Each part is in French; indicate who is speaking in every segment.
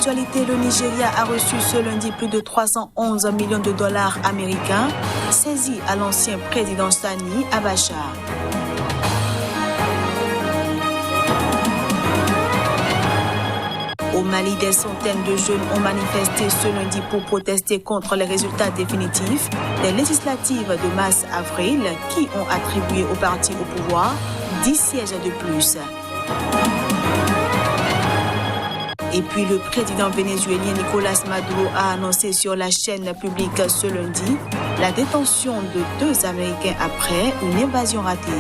Speaker 1: l'actualité, le Nigeria a reçu ce lundi plus de 311 millions de dollars américains saisis à l'ancien président Sani Abacha. Au Mali, des centaines de jeunes ont manifesté ce lundi pour protester contre les résultats définitifs des législatives de mars avril qui ont attribué au parti au pouvoir 10 sièges de plus. Et puis le président vénézuélien Nicolás Maduro a annoncé sur la chaîne publique ce lundi la détention de 2 Américains après une évasion ratée.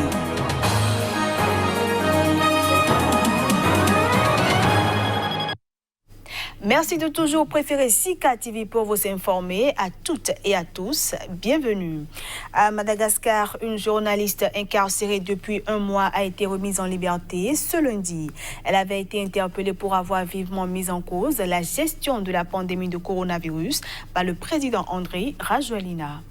Speaker 1: Merci de toujours préférer Sika TV pour vous informer. À toutes et à tous, bienvenue. À Madagascar, une journaliste incarcérée depuis 1 mois a été remise en liberté ce lundi. Elle avait été interpellée pour avoir vivement mis en cause la gestion de la pandémie de coronavirus par le président Andry Rajoelina.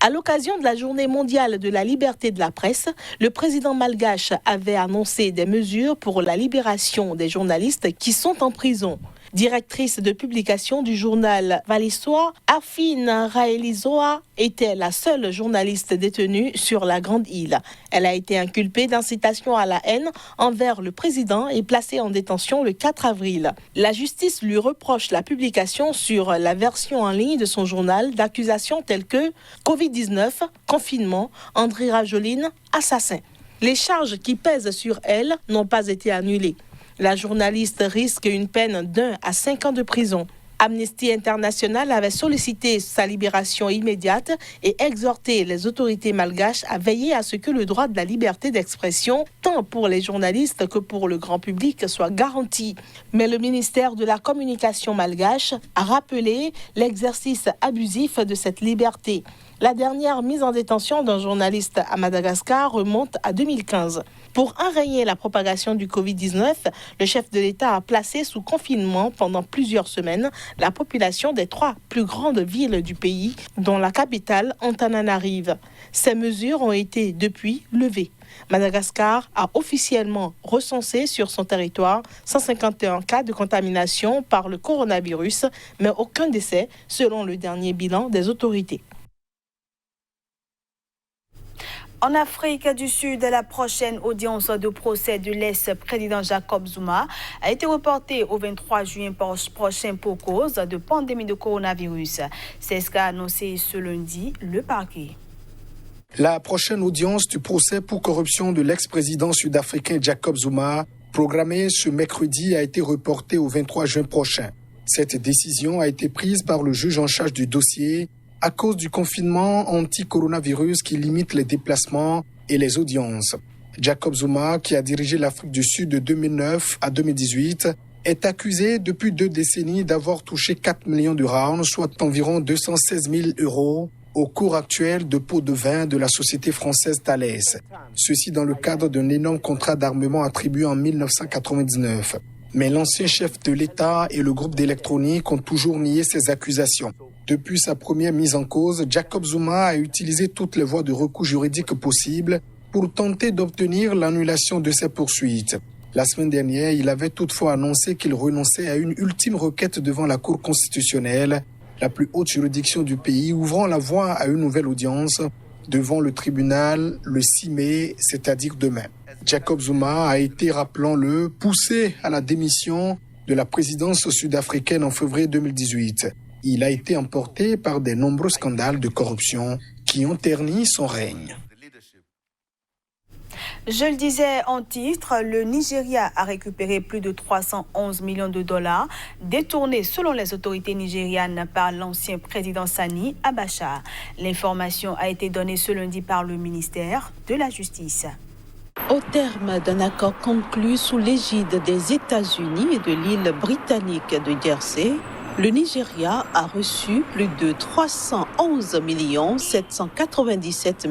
Speaker 2: À l'occasion de la Journée mondiale de la liberté de la presse, le président malgache avait annoncé des mesures pour la libération des journalistes qui sont en prison. Directrice de publication du journal Valisoa, Afine Raelizoa était la seule journaliste détenue sur la Grande Île. Elle a été inculpée d'incitation à la haine envers le président et placée en détention le 4 avril. La justice lui reproche la publication sur la version en ligne de son journal d'accusations telles que Covid-19, confinement, Andry Rajoelina, assassin. Les charges qui pèsent sur elle n'ont pas été annulées. La journaliste risque une peine d'1 à 5 ans de prison. Amnesty International avait sollicité sa libération immédiate et exhorté les autorités malgaches à veiller à ce que le droit de la liberté d'expression, tant pour les journalistes que pour le grand public, soit garanti. Mais le ministère de la Communication malgache a rappelé l'exercice abusif de cette liberté. La dernière mise en détention d'un journaliste à Madagascar remonte à 2015. Pour enrayer la propagation du Covid-19, le chef de l'État a placé sous confinement pendant plusieurs semaines la population des 3 plus grandes villes du pays, dont la capitale Antananarive. Ces mesures ont été depuis levées. Madagascar a officiellement recensé sur son territoire 151 cas de contamination par le coronavirus, mais aucun décès selon le dernier bilan des autorités.
Speaker 1: En Afrique du Sud, la prochaine audience de procès de l'ex-président Jacob Zuma a été reportée au 23 juin prochain pour cause de pandémie de coronavirus. C'est ce qu'a annoncé ce lundi le parquet.
Speaker 3: La prochaine audience du procès pour corruption de l'ex-président sud-africain Jacob Zuma, programmée ce mercredi, a été reportée au 23 juin prochain. Cette décision a été prise par le juge en charge du dossier à cause du confinement anti-coronavirus qui limite les déplacements et les audiences. Jacob Zuma, qui a dirigé l'Afrique du Sud de 2009 à 2018, est accusé depuis 2 décennies d'avoir touché 4 millions de rands, soit environ 216 000 euros, au cours actuel de pots de vin de la société française Thales. Ceci dans le cadre d'un énorme contrat d'armement attribué en 1999. Mais l'ancien chef de l'État et le groupe d'électronique ont toujours nié ces accusations. Depuis sa première mise en cause, Jacob Zuma a utilisé toutes les voies de recours juridiques possibles pour tenter d'obtenir l'annulation de ses poursuites. La semaine dernière, il avait toutefois annoncé qu'il renonçait à une ultime requête devant la Cour constitutionnelle, la plus haute juridiction du pays, ouvrant la voie à une nouvelle audience devant le tribunal le 6 mai, c'est-à-dire demain. Jacob Zuma a été, rappelons-le, poussé à la démission de la présidence sud-africaine en février 2018. Il a été emporté par de nombreux scandales de corruption qui ont terni son règne.
Speaker 1: Je le disais en titre, le Nigeria a récupéré plus de 311 millions de dollars détournés selon les autorités nigérianes par l'ancien président Sani Abacha. L'information a été donnée ce lundi par le ministère de la Justice.
Speaker 2: Au terme d'un accord conclu sous l'égide des États-Unis et de l'île britannique de Jersey, le Nigeria a reçu plus de 311 797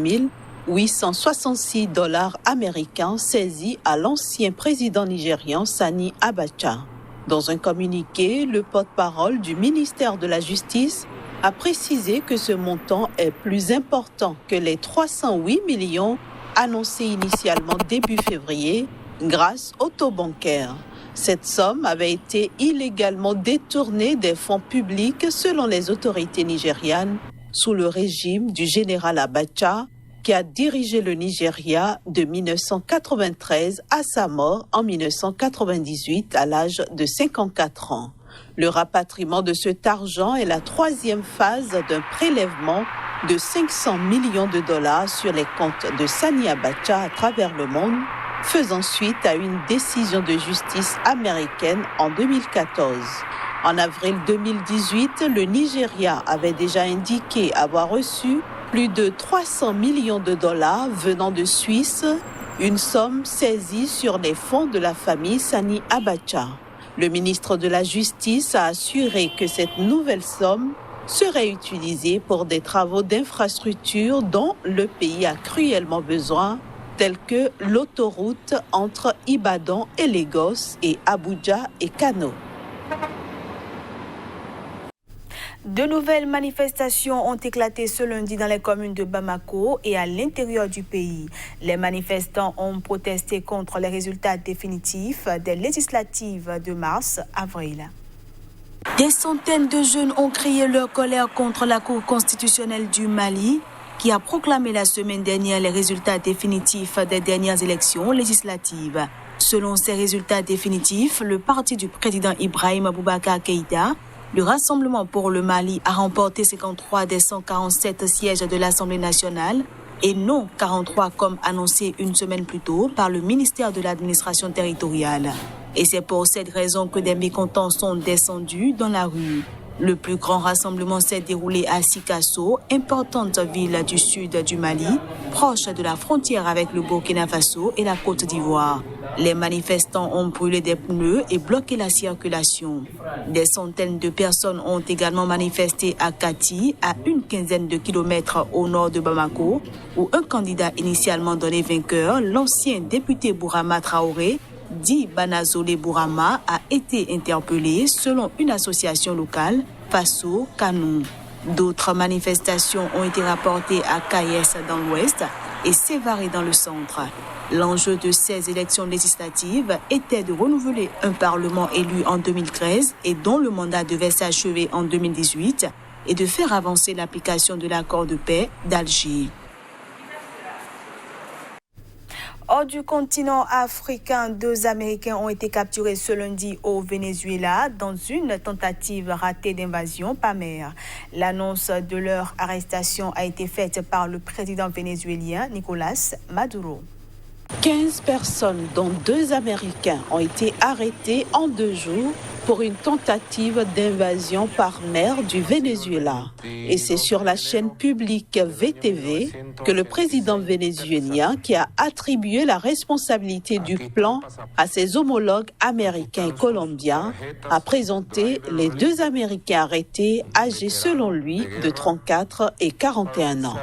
Speaker 2: 866 dollars américains saisis à l'ancien président nigérian Sani Abacha. Dans un communiqué, le porte-parole du ministère de la Justice a précisé que ce montant est plus important que les 308 millions annoncés initialement début février grâce au taux bancaire. Cette somme avait été illégalement détournée des fonds publics selon les autorités nigérianes sous le régime du général Abacha qui a dirigé le Nigeria de 1993 à sa mort en 1998 à l'âge de 54 ans. Le rapatriement de cet argent est la troisième phase d'un prélèvement de 500 millions de dollars sur les comptes de Sani Abacha à travers le monde, faisant suite à une décision de justice américaine en 2014. En avril 2018, le Nigeria avait déjà indiqué avoir reçu plus de 300 millions de dollars venant de Suisse, une somme saisie sur les fonds de la famille Sani Abacha. Le ministre de la Justice a assuré que cette nouvelle somme serait utilisée pour des travaux d'infrastructure dont le pays a cruellement besoin, tels que l'autoroute entre Ibadan et Lagos et Abuja et Kano.
Speaker 1: De nouvelles manifestations ont éclaté ce lundi dans les communes de Bamako et à l'intérieur du pays. Les manifestants ont protesté contre les résultats définitifs des législatives de mars-avril. Des centaines de jeunes ont crié leur colère contre la Cour constitutionnelle du Mali, qui a proclamé la semaine dernière les résultats définitifs des dernières élections législatives. Selon ces résultats définitifs, le parti du président Ibrahim Boubacar Keïta, le Rassemblement pour le Mali, a remporté 53 des 147 sièges de l'Assemblée nationale et non 43 comme annoncé une semaine plus tôt par le ministère de l'administration territoriale. Et c'est pour cette raison que des mécontents sont descendus dans la rue. Le plus grand rassemblement s'est déroulé à Sikasso, importante ville du sud du Mali, proche de la frontière avec le Burkina Faso et la Côte d'Ivoire. Les manifestants ont brûlé des pneus et bloqué la circulation. Des centaines de personnes ont également manifesté à Kati, à une quinzaine de kilomètres au nord de Bamako, où un candidat initialement donné vainqueur, l'ancien député Bourama Traoré, dit Banazolé Bourama, a été interpellé selon une association locale, Faso Kanou. D'autres manifestations ont été rapportées à Kayes dans l'ouest et Sévaré dans le centre. L'enjeu de ces élections législatives était de renouveler un parlement élu en 2013 et dont le mandat devait s'achever en 2018 et de faire avancer l'application de l'accord de paix d'Alger. Hors du continent africain, 2 Américains ont été capturés ce lundi au Venezuela dans une tentative ratée d'invasion par mer. L'annonce de leur arrestation a été faite par le président vénézuélien Nicolás Maduro.
Speaker 2: 15 personnes, dont 2 Américains, ont été arrêtés en 2 jours pour une tentative d'invasion par mer du Venezuela. Et c'est sur la chaîne publique VTV que le président vénézuélien, qui a attribué la responsabilité du plan à ses homologues américains et colombiens, a présenté les 2 Américains arrêtés, âgés selon lui de 34 et 41 ans.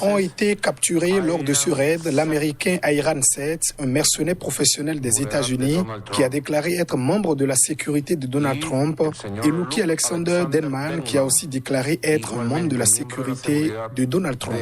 Speaker 3: Ont été capturés lors de ce raid l'Américain Iran 7, un mercenaire professionnel des États-Unis qui a déclaré être membre de la sécurité de Donald Trump, et Lucky Alexander Denman qui a aussi déclaré être un membre de la sécurité de Donald Trump.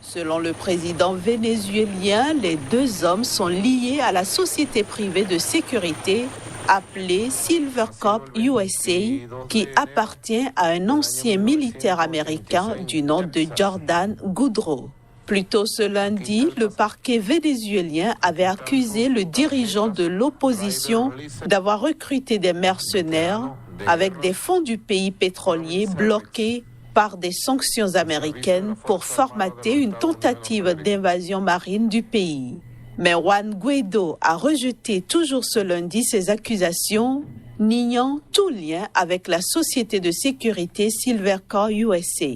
Speaker 2: Selon le président vénézuélien, les 2 hommes sont liés à la société privée de sécurité appelée Silvercorp USA, qui appartient à un ancien militaire américain du nom de Jordan Goudreau. Plus tôt ce lundi, le parquet vénézuélien avait accusé le dirigeant de l'opposition d'avoir recruté des mercenaires avec des fonds du pays pétrolier bloqués par des sanctions américaines pour formater une tentative d'invasion marine du pays. Mais Juan Guaido a rejeté toujours ce lundi ces accusations, niant tout lien avec la société de sécurité Silvercorp USA.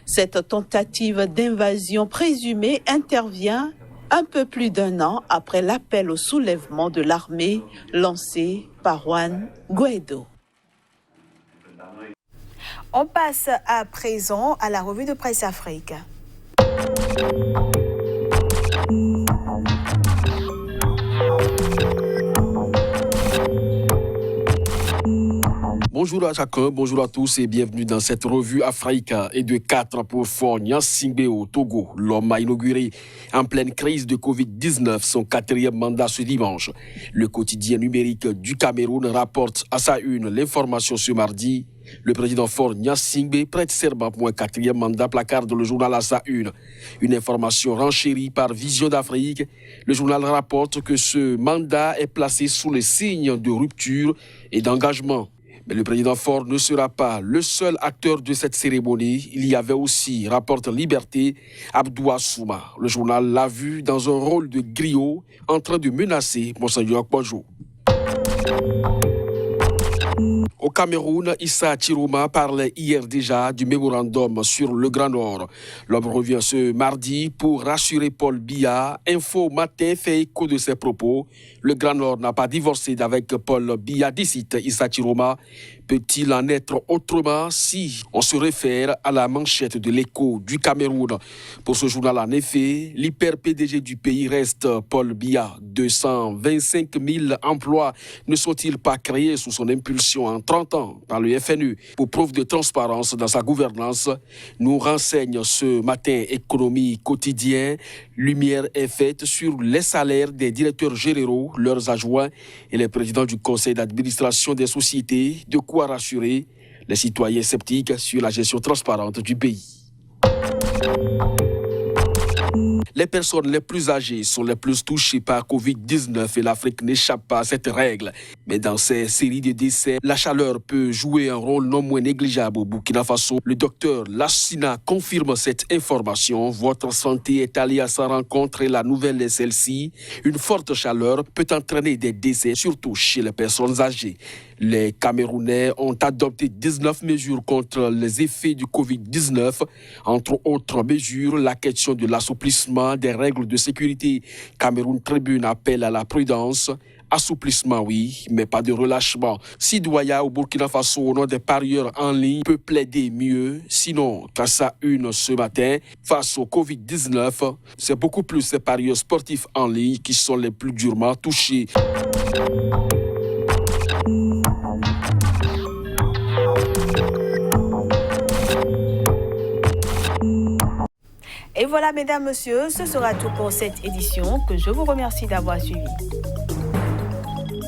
Speaker 2: Cette tentative d'invasion présumée intervient un peu plus d'1 an après l'appel au soulèvement de l'armée lancé par Juan Guaido.
Speaker 1: On passe à présent à la revue de presse Afrique.
Speaker 4: Bonjour à chacun, bonjour à tous et bienvenue dans cette revue Africa et de 4 pour Faure Gnassingbé au Togo. L'homme a inauguré en pleine crise de Covid-19 son 4e mandat ce dimanche. Le quotidien numérique du Cameroun rapporte à sa une l'information ce mardi. Le président Faure Gnassingbé prête serment pour un 4e mandat, placarde le journal à sa une. Une information renchérie par Vision d'Afrique. Le journal rapporte que ce mandat est placé sous les signes de rupture et d'engagement. Mais le président Faure ne sera pas le seul acteur de cette cérémonie. Il y avait aussi, rapporte Liberté, Abdoua Souma. Le journal l'a vu dans un rôle de griot en train de menacer Monseigneur Kwadjo. Au Cameroun, Issa Chiroma parlait hier déjà du mémorandum sur le Grand Nord. L'homme revient ce mardi pour rassurer Paul Biya. Info Matin fait écho de ses propos. Le Grand Nord n'a pas divorcé avec Paul Biya, dit Issa Chiroma. Peut-il en être autrement si on se réfère à la manchette de l'Écho du Cameroun? Pour ce journal, en effet, l'hyper-PDG du pays reste Paul Biya. 225 000 emplois ne sont-ils pas créés sous son impulsion en 30 ans par le FNU? Pour preuve de transparence dans sa gouvernance, nous renseigne ce matin Économie quotidien. Lumière est faite sur les salaires des directeurs généraux, leurs adjoints et les présidents du conseil d'administration des sociétés. De quoi rassurer les citoyens sceptiques sur la gestion transparente du pays. Les personnes les plus âgées sont les plus touchées par Covid-19 et l'Afrique n'échappe pas à cette règle. Mais dans ces séries de décès, la chaleur peut jouer un rôle non moins négligeable au Burkina Faso. Le docteur Lassina confirme cette information. Votre santé est allée à sa rencontre et la nouvelle est celle-ci. Une forte chaleur peut entraîner des décès, surtout chez les personnes âgées. Les Camerounais ont adopté 19 mesures contre les effets du Covid-19. Entre autres mesures, la question de l'assouplissement des règles de sécurité. Cameroun Tribune appelle à la prudence. Assouplissement, oui, mais pas de relâchement. Sidoya au Burkina Faso, au nom des parieurs en ligne, peut plaider mieux. Sinon, qu'à sa une ce matin, face au Covid-19, c'est beaucoup plus ces parieurs sportifs en ligne qui sont les plus durement touchés.
Speaker 1: Et voilà, mesdames, messieurs, ce sera tout pour cette édition que je vous remercie d'avoir suivi.